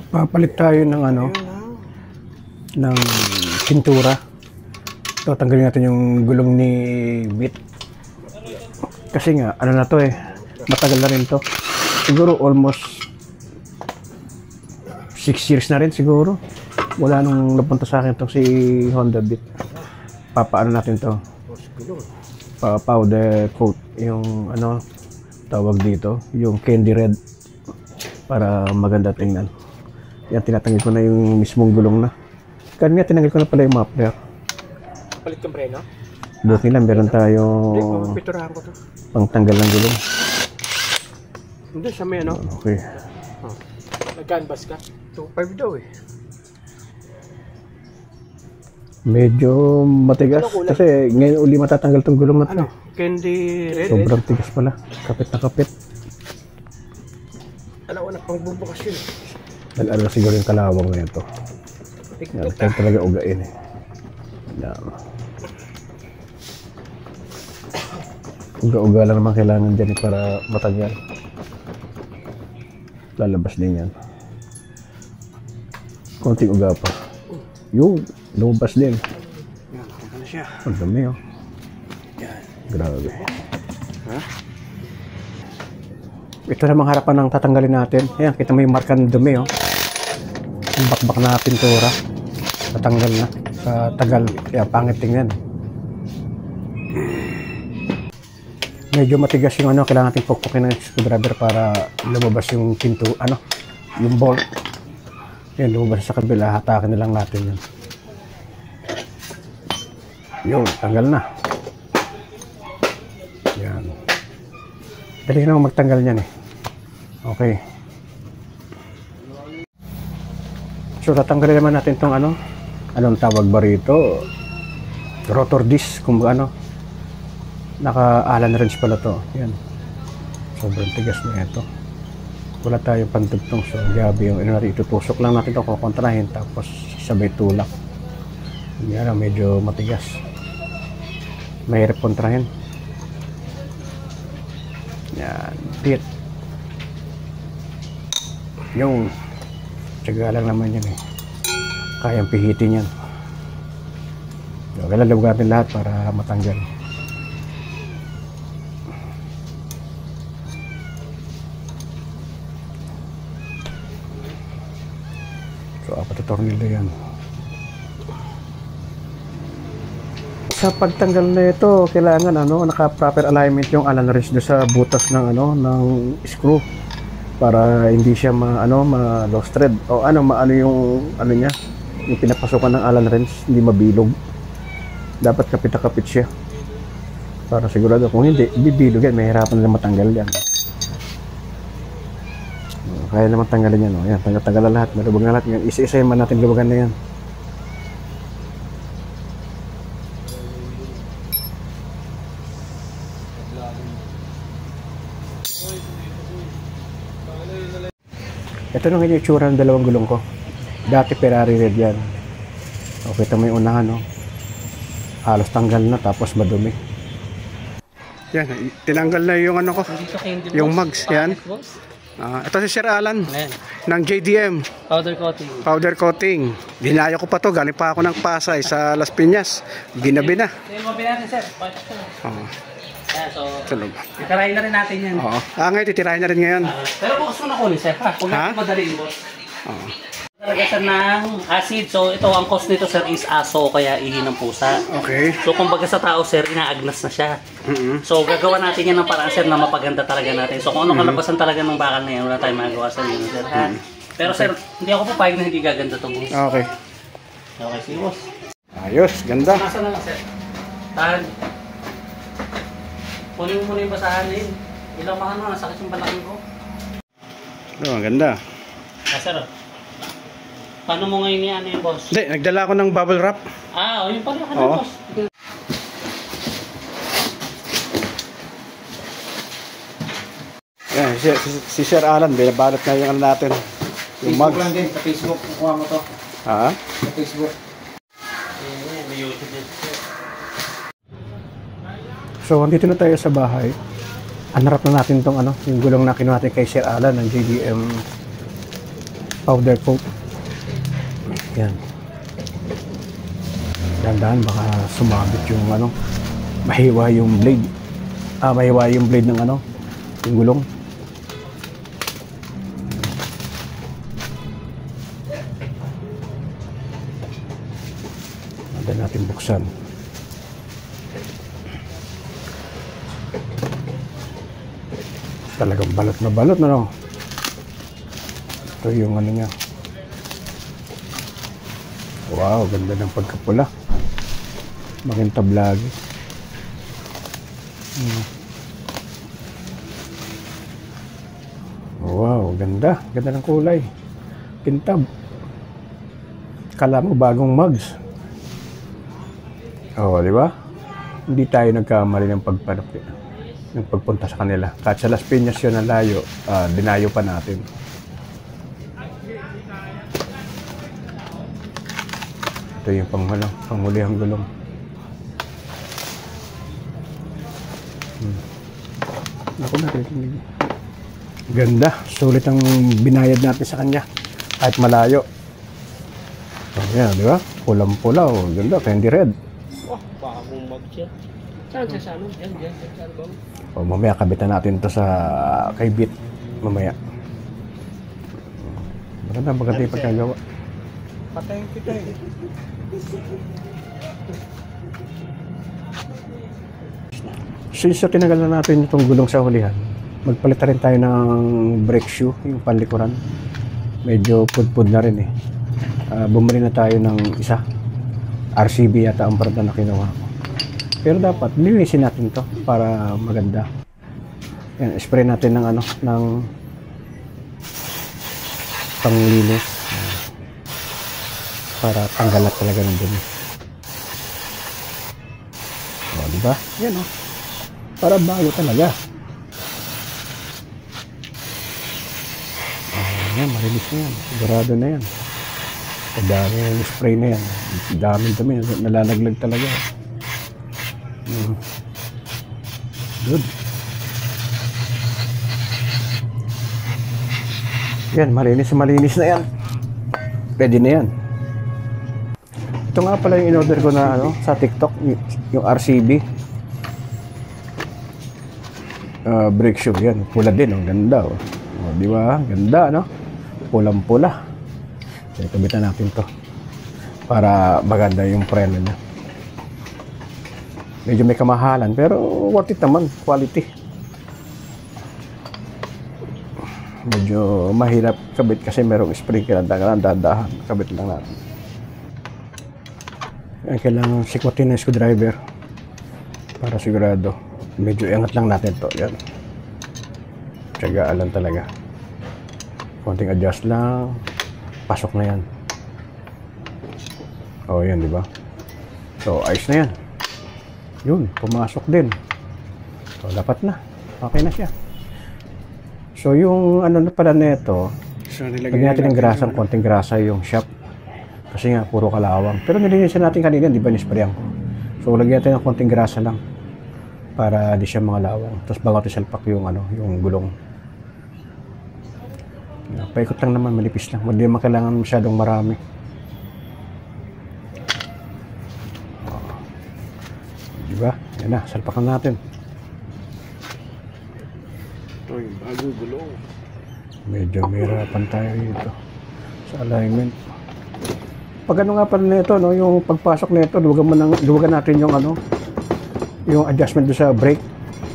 Papalit tayo ng ng pintura. Ito, tanggalin natin yung gulong ni Bit. Kasi nga, ano na to matagal na rin to. Siguro almost 6 years na rin siguro. Wala nung napunta sa akin to si Honda Beat. Papaano natin to? Powder coat. Yung tawag dito. Yung candy red. Para maganda tingnan. Yan, tinatanggal ko na yung mismong gulong na. Kanina tinanggal ko na pala yung muffler. Palit kang preno? Buti lang, meron tayong Piturahan ko to. pangtanggal ng gulong. Hindi, sa may Okay. Nag-canvas ka? 2.5 daw Medyo matigas. Kasi ngayon uli matatanggal tong gulong na to. Candy red? Sobrang tigas pala. Kapit na kapit. Alam ko na pang bubukas yun. Nag-alala siguro yung kalawang na ito. Yan, kaya talaga ugain Yan. Uga-uga lang naman kailangan dyan para matanggal. Lalabas din yan. Konting uga pa. Yung, lumabas din. Yan, nakita na siya. Ang dami Yan. Grabe. Ha? Ito namang harapan ng tatanggalin natin. Ayan, kita mo yung marka ng dumi Yung bakbak na pintura. Natanggal na. Sa tagal. Kaya pangit tingnan. Medyo matigas yung kailangan natin pukpukin ng screwdriver para lumabas yung pinto, yung bolt. Yan, lumabas sa kabila. Hatakin na lang natin yan. Yun, tanggal na. Yan. Dali na magtanggal niyan Okay. So, tatanggalin naman natin itong anong tawag ba rito? Rotor disc, kung naka-Allen wrench pala to. Yan. Sobrang tigas na ito. Wala tayong pantugtong. So, gabi yung itutusok lang natin ito, kukontrahin, tapos sabay tulak. Yan, medyo matigas. Mahirap kontrahin. Yan. Pit. Yung tsaga lang naman yan kayang pihitin yan. Lalabog natin lahat para matanggal. So, apat na tornilyo yan. Sa pagtanggal na ito, kailangan naka-proper alignment yung Allen wrench do sa butas ng ng screw para hindi siya ma-lost thread o maano yung niya, yung pinapasukan ng Allen wrench, hindi mabilog. Dapat kapit na kapit siya. Para sigurado, kung hindi, bibilog yan, mahirapan na matanggal yan. Kaya naman tanggalin yan, Yan, tanggal na lahat, malubog na lahat. Isa-isayin man natin lubagan na yan. Ito nung yung itsura ng dalawang gulong ko. Dati Ferrari red yan. Okay, ito may unahan, halos tanggal na, tapos madumi. Yan, tinanggal na yung ko. Yung mugs, yan. Ito si Sir Alan ng JDM. Powder coating. Dinaya ko pa to, galing pa ako ng Pasay sa Las Piñas. Ginabi na. So, titirahin na rin natin yan. Ngayon, titirahin na rin ngayon. Pero bukas mo na kunin, sir. Huwag natin madaliin, boss. Talaga, sir, ng acid. So, ito, ang cost nito, sir, is aso, kaya ihi ng pusa. Okay. So, kumbaga sa tao, sir, inaagnas na siya. So, gagawa natin yan ng paraan, sir, na mapaganda talaga natin. So, kung ano kalabasan talaga ng bakal na yan, wala tayong magagawa sa inyo, sir. Pero, sir, hindi ako papayag na hindi gaganda to, boss. Okay. Okay, sige, boss. Ayos, ganda. Nasa na lang, sir. Tahan. Kunin mo muna yung basahan na yun. Ilang makan mo, nasakit yung balakang ko. Ang ganda. Sir, paano mo ngayon yan yung boss? Hindi, nagdala ako ng bubble wrap. Yun pala ka na, boss. Yan, si Sir Alan, binabalot na yung natin. Yung Facebook mugs. lang din, sa Facebook, kukuha mo to. Ha? Sa Facebook. May YouTube din. So, andito na tayo sa bahay. Anarap na natin tong yung gulong na kinuha natin kay Sir Alan ng JDM powder coat. Yan. Dandahan baka sumabit yung ano, mahiwa yung blade. Mahiwa yung blade ng ano, yung gulong. Handa natin buksan. Talagang balot na balot na, no? Ito yung ano niya. Wow, ganda ng pagkapula. Makintab lagi. Wow, ganda. Ganda ng kulay. Kintab. Kala mo bagong mugs. Oh, di ba? Hindi tayo nagkamali ng pagpunta sa kanila. Kahit sa Las Piñas yun ang layo, dinayo pa natin. Ito yung panghulihang gulong. Ako natin. Ganda. Sulit ang binayad natin sa kanya. Kahit malayo. Ayan, di ba? Pulang-pula. Oh. Ganda. Candy red. Oh, baka kung mag-siya. Saan sa ano? Yan, sa album. O, mamaya kabitan natin to sa kay Bit. Mamaya. Maganda yung pagkagawa. Patayin kita eh. Since tinagal na natin itong gulong sa hulihan, magpalit na rin tayo ng brake shoe, yung panlikuran. Medyo pudpud na rin eh. Bumili na tayo ng isa. RCB yata ang brand na kinuha ko. Pero dapat linisin natin to para maganda. Yan, spray natin ng ano, ng panglinis para tanggalat talaga ng dumi. O, diba? Yan o. Para bago talaga. Yan, marilis na yan. Sigurado na yan. Dami yung spray na yan. Daming dumi. Nalalaglag talaga. Good. Yan, malinis na yan. Pwede na yan. Ito nga pala yung in-order ko na ano, sa TikTok, yung RCB. Brake shoe yan. Pula din, ang ganda. Oh. Di ba? Ganda, no? Pulang-pula. So, ikabitan natin to para maganda yung preno niya. Medyo may kamahalan pero worth it naman, quality. Medyo mahirap kabit kasi merong sprinkler, dadahan, kabit lang natin. Kailangan sikwatin ng screwdriver para sigurado. Medyo iangat lang natin to. Yan. Tiyagaan lang talaga. Konting adjust lang. Pasok na yan. Oh, yan, di ba? So, ayos na yan. Yun, pumasok din. So, dapat na. Okay na siya. So, yung ano na pala nito, lagyan natin ng grasa, konting grasa yung shop. Kasi nga, puro kalawang. Pero nilinisan natin kanina, di ba, nisprayan ko. So, lagyan natin ng konting grasa lang para di siya mga lawang. Tapos bago natin salpak yung, ano, yung gulong. Paikot lang naman, manipis lang. Hindi naman kailangan masyadong marami. Diba? Yan na, salpakan natin. Ito yung bagong gulong. Medyo may hirapan tayo dito sa alignment. Pag ano nga pala nito, no, yung pagpasok nito, luwagan natin yung ano, yung adjustment do sa brake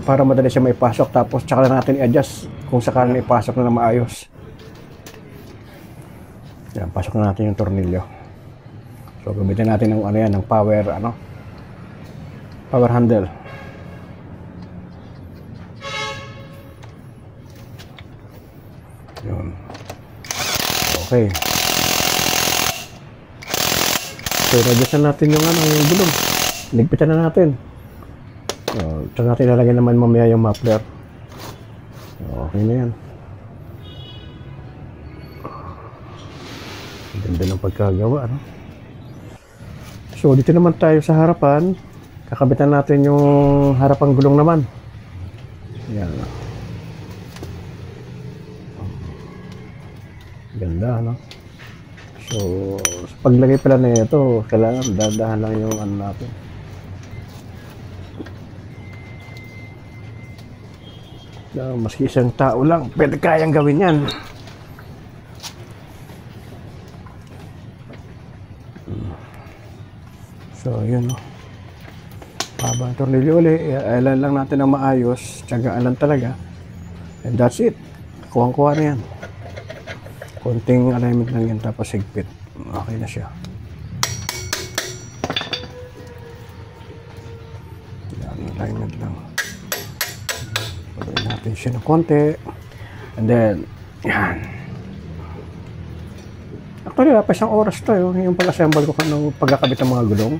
para madali siya maipasok. Tapos tsaka lang natin i-adjust kung sakaling ipasok na maayos. Yan, pasok na natin yung tornilyo. So, gamitin natin ng ano yan, ng power handle. Yun. Okay. So, adjustan natin yung ano, yung gulong. Ligpitan na natin. So, tsaka natin ilalagay naman mamaya yung muffler. Okay na yan. Ganda ng pagkagawa, no? So, dito naman tayo sa harapan. Kakabitan natin yung harapang gulong naman. Yan. Ganda, no? So, sa paglagay pala na ito, kailangan dadahan lang yung ano natin. Maski isang tao lang, pwede kayang gawin yan. So, yun, no? Haba ang tornilyo uli, ilan lang natin ang maayos, tiyagaan lang talaga. And that's it. Kuwang-kuha na yan. Konting alignment lang yan, tapos higpit. Okay na siya. Yan, alignment lang. Pagawin natin siya ng konti. And then, yan. Actually, pa isang oras to, yung pag-assemble ko ng pagkakabit ng mga gulong.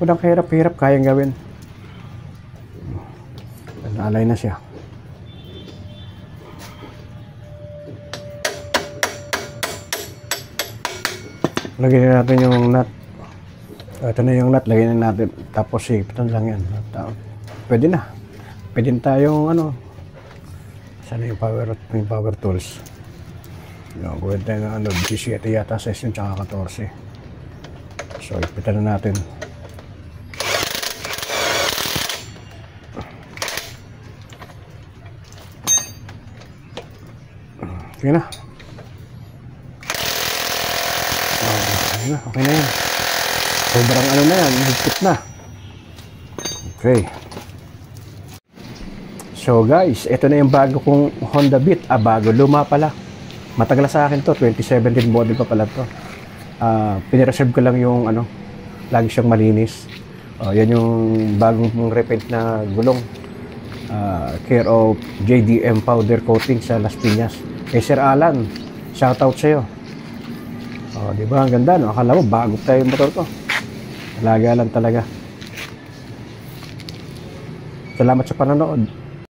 Walang kahirap-hirap, kayang gawin. Naalay na siya. Lagyan na natin yung nut. Ito na yung nut, lagyan na natin. Tapos hipitan lang yan. Pwede na. Pwede na tayong ano. Sana yung power tools. Yung gawin tayo ng ano, 17 yata, 16 tsaka 14. So, hipitan na natin. Okay na. Okay na yan. Sobrang ano na yan, higpit na. Okay. So guys, ito na yung bago kong Honda Beat. Bago, luma pala. Matagal sa akin to, 2017 model pa pala to. Pinireserve ko lang yung ano, lagi siyang malinis. Yan yung bagong repaint na gulong. Care of JDM Powder Coating sa Las Piñas. Kay Sir Alan, shoutout sa'yo. Di ba? Ang ganda, no? Akala mo, bago tayo yung motor ko. Talaga lang talaga. Salamat sa panonood.